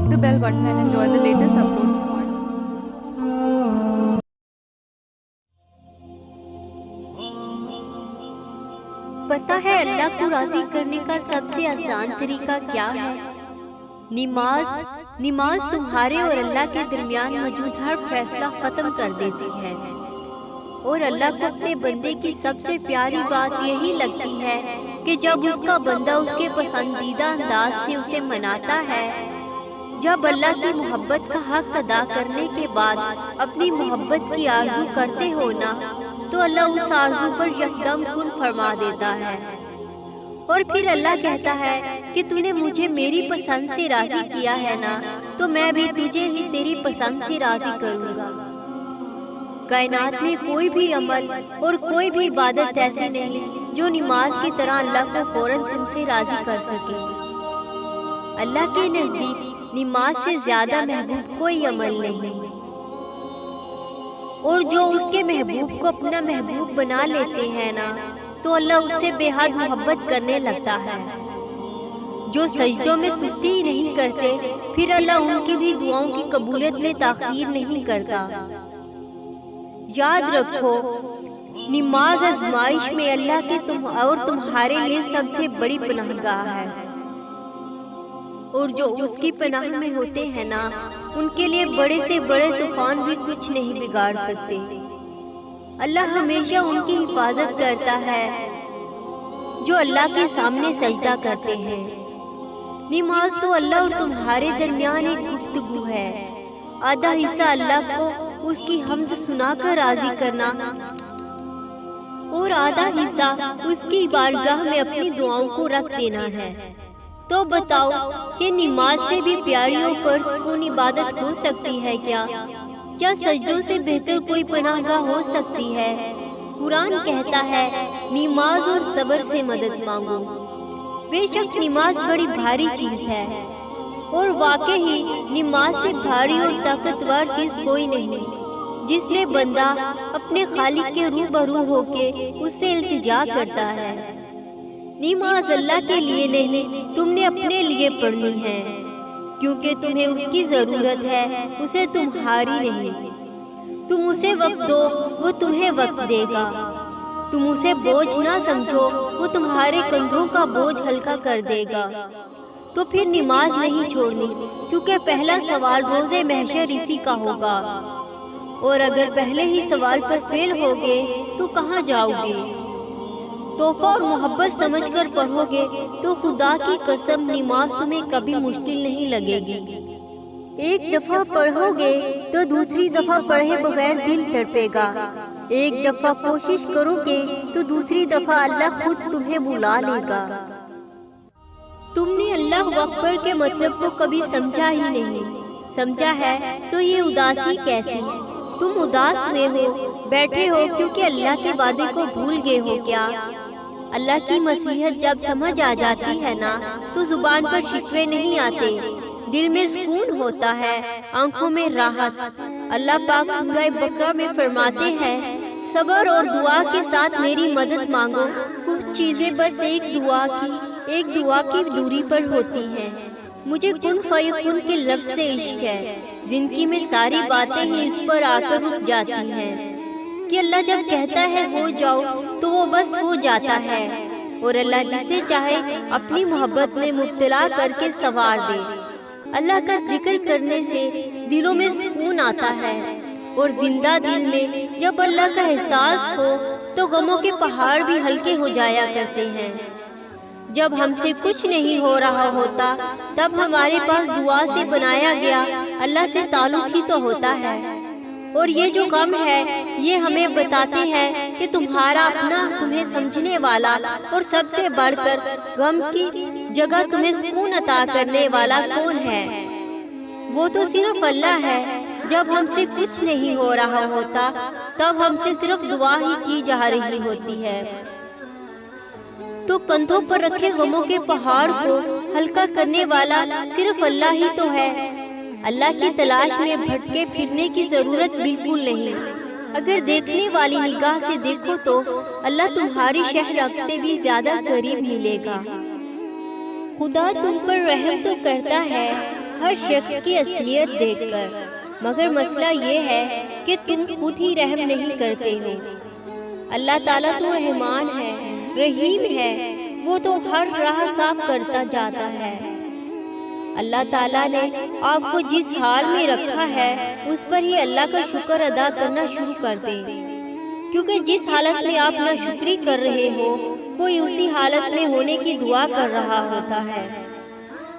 click the bell button and enjoy the latest uploads from our پتہ ہے اللہ کو راضی کرنے کا سب سے آسان طریقہ کیا ہے؟ نماز تمہارے اور اللہ کے درمیان موجود ہر فیصلہ ختم کر دیتی ہے، اور اللہ کو اپنے بندے کی سب سے پیاری بات یہی لگتی ہے کہ جب اس کا بندہ اس کے پسندیدہ انداز سے اسے مناتا ہے۔ جب اللہ کی محبت کا حق ادا کرنے کے بعد اپنی محبت کی آرزو کرتے ہو نا، تو اللہ اس آرزو پر یکدم کن فرما دیتا ہے، اور پھر اللہ کہتا ہے کہ تو نے مجھے میری پسند سے راضی کیا ہے نا، تو میں بھی تجھے ہی تیری پسند سے راضی کروں گا۔ کائنات میں کوئی بھی عمل اور کوئی بھی عبادت ایسی نہیں جو نماز کی طرح اللہ کو فوراً تم سے راضی کر سکے۔ اللہ کے نزدیک نماز سے زیادہ محبوب کوئی عمل نہیں، اور جو اس کے محبوب کو اپنا محبوب بنا لیتے ہیں نا، تو اللہ اس سے بے حد محبت کرنے لگتا ہے۔ جو سجدوں میں سستی نہیں کرتے، پھر اللہ ان کی بھی دعاؤں کی قبولیت میں تاخیر نہیں کرتا۔ یاد رکھو، نماز آزمائش میں اللہ کے اور تمہارے لیے سب سے بڑی پناہ گاہ ہے، اور جو اس کی پناہ میں ہوتے ہیں نا، ان کے لیے بڑے سے بڑے طوفان بھی کچھ نہیں بگاڑ سکتے۔ اللہ ہمیشہ ان کی حفاظت کرتا ہے جو اللہ کے سامنے سجدہ کرتے ہیں۔ نماز تو اللہ اور تمہارے درمیان ایک گفتگو ہے۔ آدھا حصہ اللہ کو اس کی حمد سنا کر راضی کرنا، اور آدھا حصہ اس کی بارگاہ میں اپنی دعاؤں کو رکھ دینا ہے۔ تو بتاؤ کہ نماز سے بھی پیاری اور پرسکون عبادت ہو سکتی ہے کیا؟ کیا سجدوں سے بہتر کوئی پناہ گاہ ہو سکتی ہے؟ قرآن کہتا ہے، نماز اور صبر سے مدد مانگو۔ بے شک نماز بڑی بھاری چیز ہے، اور واقعی نماز سے بھاری اور طاقتور چیز کوئی نہیں، جس میں بندہ اپنے خالق کے روبرو ہو کے اس سے التجا کرتا ہے۔ نماز اللہ کے لیے نہیں، تم نے اپنے لیے پڑھنی ہے، کیونکہ تمہیں اس کی ضرورت ہے، اسے تمہاری نہیں۔ تم اسے وقت دو، وہ تمہیں وقت دے گا۔ تم اسے بوجھ نہ سمجھو، وہ تمہارے کندھوں کا بوجھ ہلکا کر دے گا۔ تو پھر نماز نہیں چھوڑنی، کیونکہ پہلا سوال روز محشر اسی کا ہوگا، اور اگر پہلے ہی سوال پر فیل ہوگے تو کہاں جاؤ گے؟ تحفہ اور محبت سمجھ کر پڑھو گے تو خدا کی قسم نماز تمہیں کبھی مشکل نہیں لگے گی۔ ایک دفعہ پڑھو گے تو دوسری دفعہ پڑھے بغیر دل تڑپے گا۔ ایک دفعہ کوشش کرو گے تو دوسری دفعہ اللہ خود تمہیں بلا لے گا۔ تم نے اللہ اکبر کے مطلب کو کبھی سمجھا ہی نہیں۔ سمجھا ہے تو یہ اداسی کیسی؟ تم اداس ہوئے ہو، بیٹھے ہو کیونکہ اللہ کے وعدے کو بھول گئے ہو کیا؟ اللہ کی مصلحت جب سمجھ آ جاتی ہے نا، تو زبان پر شکوے نہیں آتے، دل میں سکون ہوتا ہے، آنکھوں میں راحت۔ اللہ پاک سورہ بقرہ میں فرماتے ہیں، صبر اور دعا کے ساتھ میری مدد مانگو۔ کچھ چیزیں بس ایک دعا کی دوری پر ہوتی ہیں۔ مجھے کن فیکن کے لفظ سے عشق ہے، زندگی میں ساری باتیں ہی اس پر آ کر رک جاتی ہیں، کہ اللہ جب کہتا ہے ہو جاؤ تو وہ بس ہو جاتا ہے، اور اللہ جسے چاہے اپنی محبت میں مبتلا کر کے سنوار دے۔ اللہ کا ذکر کرنے سے دلوں میں سکون آتا ہے، اور زندہ دل میں جب اللہ کا احساس ہو تو غموں کے پہاڑ بھی ہلکے ہو جایا کرتے ہیں۔ جب ہم سے کچھ نہیں ہو رہا ہوتا، تب ہمارے پاس دعا سے بنایا گیا اللہ سے تعلق ہی تو ہوتا ہے، اور یہ جو غم ہے یہ ہمیں بتاتے ہیں کہ تمہارا اپنا تمہیں سمجھنے والا اور سب سے بڑھ کر غم کی جگہ تمہیں سکون عطا کرنے والا کون ہے؟ وہ تو صرف اللہ ہے۔ جب ہم سے کچھ نہیں ہو رہا ہوتا، تب ہم سے صرف دعا ہی کی جا رہی ہوتی ہے، تو کندھوں پر رکھے غموں کے پہاڑ کو ہلکا کرنے والا صرف اللہ ہی تو ہے۔ اللہ کی تلاش میں بھٹکے پھرنے کی ضرورت بالکل نہیں۔ اگر دیکھنے والی نگاہ سے دیکھو تو اللہ تمہاری شہرک سے بھی زیادہ قریب ملے گا۔ خدا تم پر رحم تو کرتا ہے، ہر شخص کی اصلیت دیکھ کر، مگر مسئلہ یہ ہے کہ تم خود ہی رحم نہیں کرتے ہو۔ اللہ تعالیٰ تو رحمان ہے، رحیم ہے، وہ تو ہر راہ صاف کرتا جاتا ہے۔ اللہ تعالیٰ نے آپ کو جس حال میں رکھا ہے اس پر ہی اللہ کا شکر ادا کرنا شروع کر دیں، کیونکہ جس حالت میں آپ ناشکری کر رہے ہو کوئی اسی حالت میں ہونے کی دعا کر رہا ہوتا ہے۔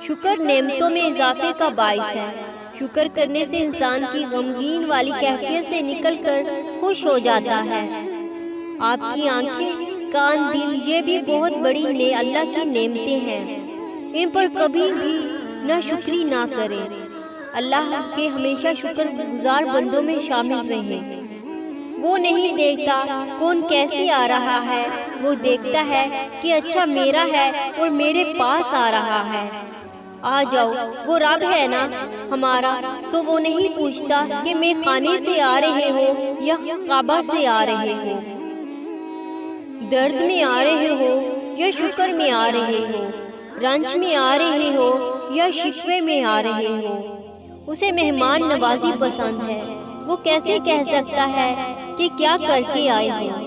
شکر نعمتوں میں اضافے کا باعث ہے۔ شکر کرنے سے انسان کی غمگین والی کیفیت سے نکل کر خوش ہو جاتا ہے۔ آپ کی آنکھیں، کان، دل، یہ بھی بہت بڑی اللہ کی نعمتیں ہیں، ان پر کبھی بھی ناشکری نہ کریں۔ اللہ کے ہمیشہ شکر گزار بندوں میں شامل رہیں۔ وہ نہیں دیکھتا کون کیسے آ رہا ہے، وہ دیکھتا ہے کہ اچھا میرا ہے اور میرے پاس آ رہا ہے۔ آ جاؤ، وہ رب ہے نا ہمارا، سو وہ نہیں پوچھتا کہ میں خانے سے آ رہے ہو یا کعبہ سے آ رہے ہو، درد میں آ رہے ہو یا شکر میں آ رہے ہو، رنج میں آ رہے ہو یا شکوے میں آ رہے ہو۔ اسے مہمان نوازی پسند ہے۔ وہ کیسے کہہ سکتا ہے کہ کیا کر کے آئے ہو؟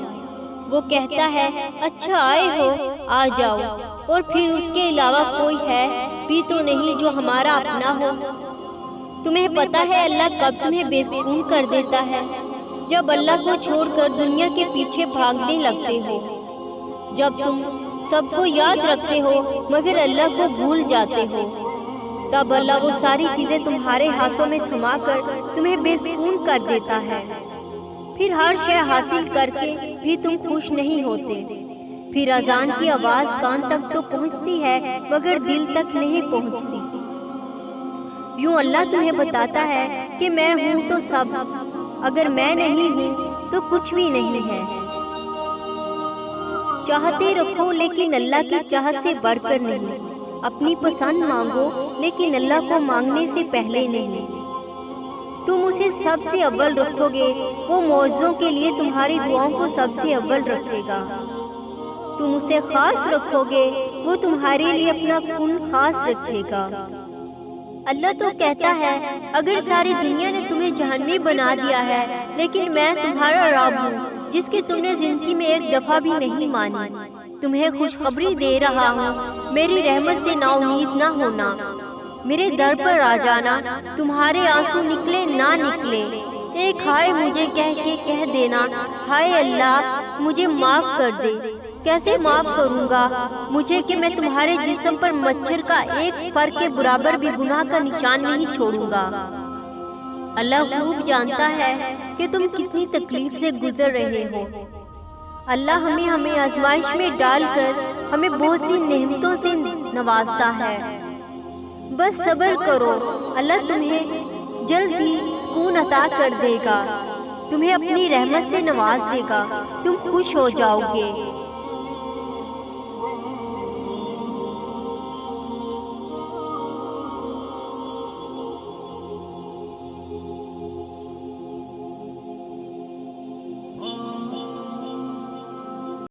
وہ کہتا ہے اچھا آئے ہو، آ جاؤ، اور پھر اس کے علاوہ کوئی ہے بھی تو نہیں جو ہمارا اپنا ہو۔ تمہیں پتہ ہے اللہ کب تمہیں بے سکون کر دیتا ہے؟ جب اللہ کو چھوڑ کر دنیا کے پیچھے بھاگنے لگتے ہو، جب تم سب کو یاد رکھتے ہو مگر اللہ کو بھول جاتے ہو، تب اللہ وہ ساری چیزیں تمہارے ہاتھوں میں تھما کر تمہیں بے سکون کر دیتا ہے۔ پھر ہر شے حاصل کر کے بھی تم خوش نہیں ہوتے۔ پھر اذان کی آواز کان تک تو پہنچتی ہے مگر دل تک نہیں پہنچتی۔ یوں اللہ تمہیں بتاتا ہے کہ میں ہوں تو سب، اگر میں نہیں ہوں تو کچھ بھی نہیں ہے۔ چاہتے رکھو لیکن اللہ کی چاہت سے بڑھ کر نہیں۔ اپنی پسند مانگو لیکن اللہ کو مانگنے سے پہلے نہیں۔ تم اسے سب سے اول رکھو گے، وہ معجزوں کے لیے تمہاری دعاؤں کو سب سے اول رکھے گا۔ تم اسے خاص رکھو گے، وہ تمہارے لیے اپنا کن خاص رکھے گا۔ اللہ تو کہتا ہے اگر ساری دنیا نے تمہیں جہنمی بنا دیا ہے لیکن میں تمہارا رب ہوں جس کی تم نے زندگی میں ایک دفعہ بھی نہیں مانی، تمہیں خوشخبری دے رہا ہوں، میری رحمت سے نا امید نہ ہونا، میرے در پر آ جانا، تمہارے آنسو نکلے نہ نکلے، ایک ہائے مجھے کہہ کے کہہ دینا، ہائے اللہ مجھے معاف کر دے۔ کیسے معاف کروں گا مجھے کہ میں تمہارے جسم پر مچھر کا ایک پر کے برابر بھی گناہ کا نشان نہیں چھوڑوں گا۔ اللہ خوب جانتا ہے کہ تم کتنی تکلیف سے گزر رہے ہو۔ اللہ ہمیں آزمائش میں ڈال کر ہمیں بہت سی نعمتوں سے نوازتا ہے۔ بس صبر کرو، اللہ تمہیں جلد ہی سکون عطا کر دے گا، تمہیں اپنی رحمت سے نواز دے گا، تم خوش ہو جاؤ گے۔